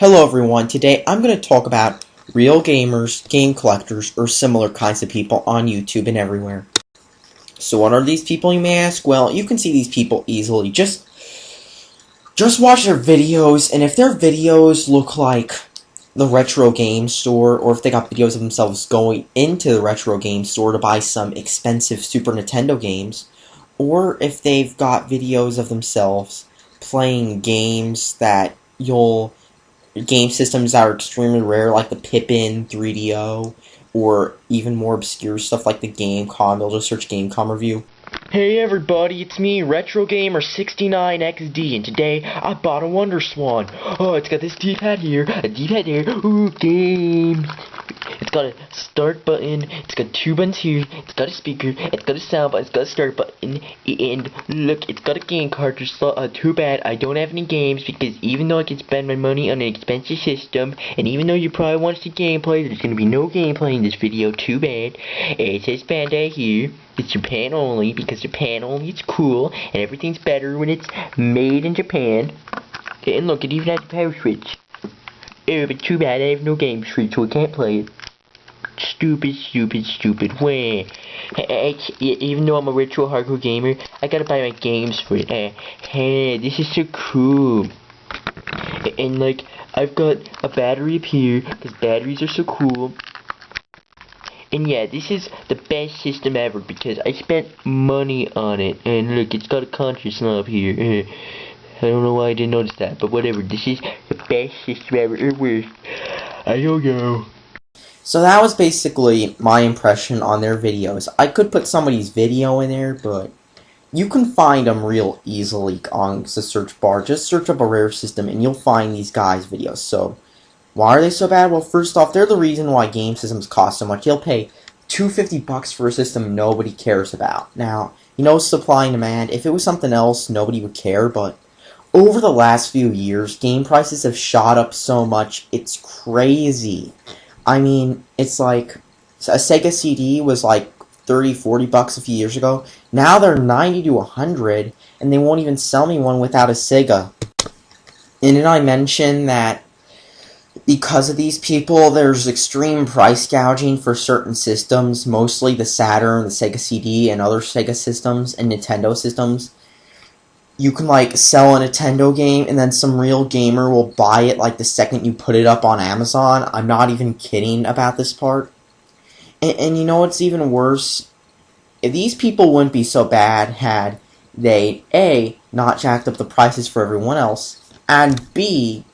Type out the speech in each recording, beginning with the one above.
Hello everyone, today I'm going to talk about real gamers, game collectors, or similar kinds of people on YouTube and everywhere. So what are these people, you may ask? Well, you can see these people easily. Just watch their videos, and if their videos look like the retro game store, or if they got videos of themselves going into the retro game store to buy some expensive Super Nintendo games, or if they've got videos of themselves playing games that game systems that are extremely rare, like the Pippin 3DO, or even more obscure stuff like the Gamecom. They'll just search Gamecom review. Hey everybody, it's me, RetroGamer69XD, and today I bought a Wonder Swan. Oh, it's got this D-pad here, a D-pad there, ooh, game. It's got a start button, it's got two buttons here, it's got a speaker, it's got a sound button, it's got a start button, and look, it's got a game cartridge slot. Too bad I don't have any games, because even though I can spend my money on an expensive system, and even though you probably want to see gameplay, there's going to be no gameplay in this video, too bad. It says Bandai here. It's Japan only, because Japan only is cool, and everything's better when it's made in Japan. And look, it even has a power switch. Oh, but too bad I have no game switch, so I can't play it. Stupid. Wah. Even though I'm a retro hardcore gamer, I gotta buy my games for it. Hey, this is so cool. And like, I've got a battery up here, because batteries are so cool. And yeah, this is the best system ever because I spent money on it. And look, it's got a contrast knob here. I don't know why I didn't notice that, but whatever. This is the best system ever. It works. I don't know. So that was basically my impression on their videos. I could put somebody's video in there, but you can find them real easily on the search bar. Just search up a rare system and you'll find these guys' videos. So why are they so bad? Well, first off, they're the reason why game systems cost so much. You'll pay $250 for a system nobody cares about. Now, you know, supply and demand. If it was something else, nobody would care, but over the last few years, game prices have shot up so much, it's crazy. I mean, it's like a Sega CD was like $30-40 a few years ago. Now they're $90 to $100, and they won't even sell me one without a Sega. And did I mention that because of these people, there's extreme price gouging for certain systems, mostly the Saturn, the Sega CD, and other Sega systems, and Nintendo systems. You can, like, sell a Nintendo game, and then some real gamer will buy it, like, the second you put it up on Amazon. I'm not even kidding about this part. And you know what's even worse? If these people wouldn't be so bad had they, A, not jacked up the prices for everyone else, and B,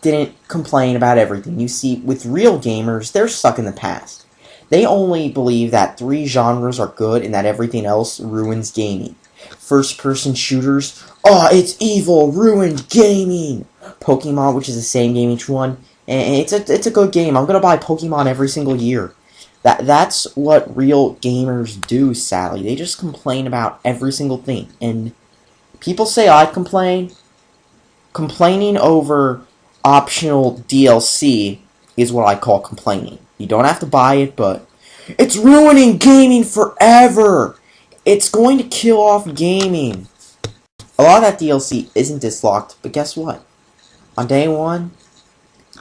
didn't complain about everything. You see, with real gamers, they're stuck in the past. They only believe that 3 genres are good and that everything else ruins gaming. First-person shooters, oh, it's evil, ruined gaming. Pokemon, which is the same game each one, and it's a good game. I'm gonna buy Pokemon every single year. That's what real gamers do, sadly. They just complain about every single thing. And people say I complain. Complaining over optional DLC is what I call complaining. You don't have to buy it, but it's ruining gaming forever. It's going to kill off gaming. A lot of that DLC isn't dislocked, but guess what? On day one,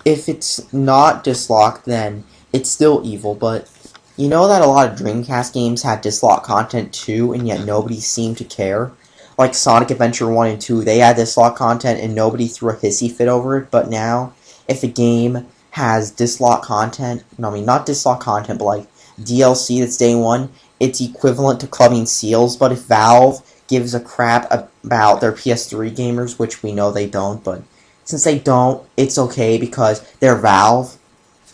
if it's not dislocked, then it's still evil, but you know that a lot of Dreamcast games had dislocked content too, and yet nobody seemed to care? Like Sonic Adventure 1 and 2, they had dislocked content and nobody threw a hissy fit over it, but now, if a game has dislocked content, no, I mean, not dislocked content, but like DLC that's day one, it's equivalent to clubbing seals, but if Valve gives a crap about their PS3 gamers, which we know they don't, but since they don't, it's okay because they're Valve.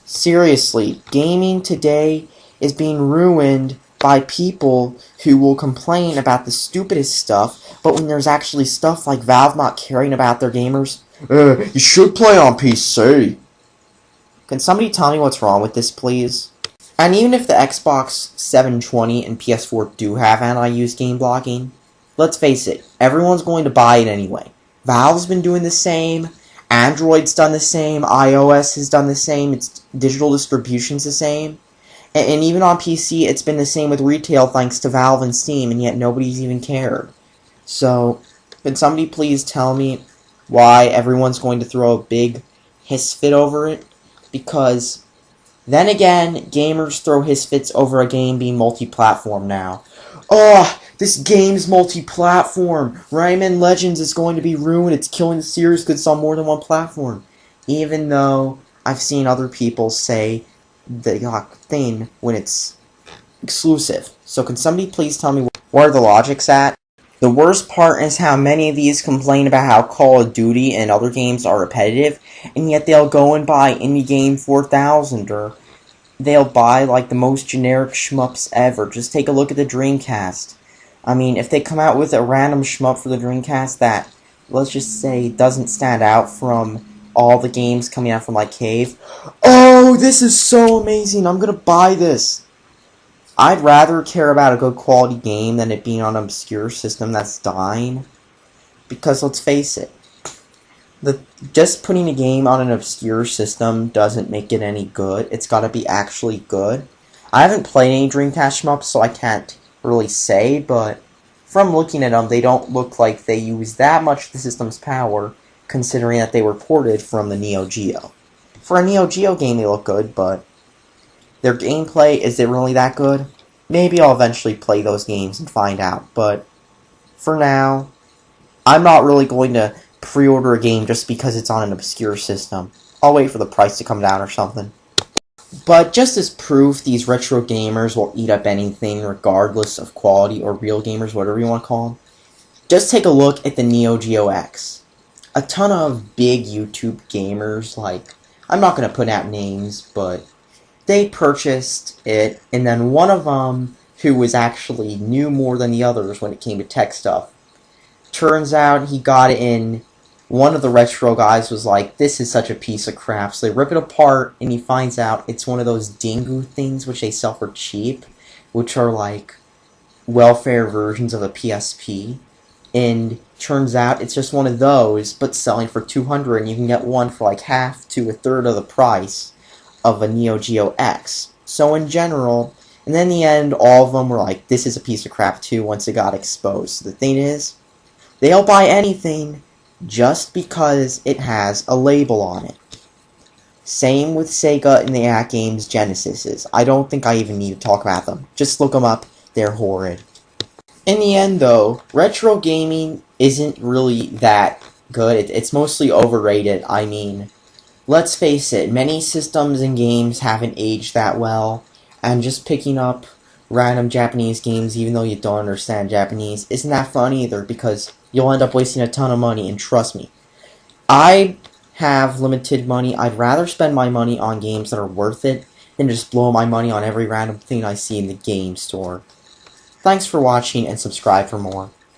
Seriously, gaming today is being ruined by people who will complain about the stupidest stuff, but when there's actually stuff like Valve not caring about their gamers, you should play on PC. Can somebody tell me what's wrong with this, please? And even if the Xbox 720 and PS4 do have anti-use game blocking, let's face it, everyone's going to buy it anyway. Valve's been doing the same, Android's done the same, iOS has done the same, its digital distribution's the same. And even on PC, it's been the same with retail thanks to Valve and Steam, and yet nobody's even cared. So, can somebody please tell me why everyone's going to throw a big his fit over it, because then again, gamers throw his fits over a game being multi-platform now. Oh, this game's multi-platform. Rayman Legends is going to be ruined. It's killing the series because it's on more than one platform. Even though I've seen other people say the thing when it's exclusive. So can somebody please tell me where the logic's at? The worst part is how many of these complain about how Call of Duty and other games are repetitive, and yet they'll go and buy Indie Game 4000, or they'll buy like the most generic shmups ever. Just take a look at the Dreamcast. I mean, if they come out with a random shmup for the Dreamcast that, let's just say, doesn't stand out from all the games coming out from like Cave, oh, this is so amazing, I'm gonna buy this. I'd rather care about a good quality game than it being on an obscure system that's dying. Because let's face it, just putting a game on an obscure system doesn't make it any good. It's gotta be actually good. I haven't played any Dreamcast shmups, so I can't really say, but from looking at them, they don't look like they use that much of the system's power, considering that they were ported from the Neo Geo. For a Neo Geo game, they look good, but their gameplay, is it really that good? Maybe I'll eventually play those games and find out, but for now, I'm not really going to pre-order a game just because it's on an obscure system. I'll wait for the price to come down or something. But just as proof, these retro gamers will eat up anything regardless of quality, or real gamers, whatever you want to call them. Just take a look at the Neo Geo X. A ton of big YouTube gamers, like, I'm not going to put out names, but they purchased it, and then one of them, who was actually knew more than the others when it came to tech stuff, turns out he got it in. One of the retro guys was like, this is such a piece of crap, so they rip it apart, and he finds out it's one of those Dingu things which they sell for cheap, which are like welfare versions of a PSP, and turns out it's just one of those, but selling for $200, and you can get one for like half to a third of the price of a Neo Geo X. So in general, and then in the end, all of them were like, this is a piece of crap too, once it got exposed. The thing is, they'll buy anything just because it has a label on it. Same with Sega and the At Games Genesises. I don't think I even need to talk about them. Just look them up, they're horrid. In the end though, retro gaming isn't really that good. It's mostly overrated. I mean, let's face it, many systems and games haven't aged that well, and just picking up random Japanese games even though you don't understand Japanese isn't that fun either, because you'll end up wasting a ton of money, and trust me, I have limited money. I'd rather spend my money on games that are worth it than just blow my money on every random thing I see in the game store. Thanks for watching, and subscribe for more.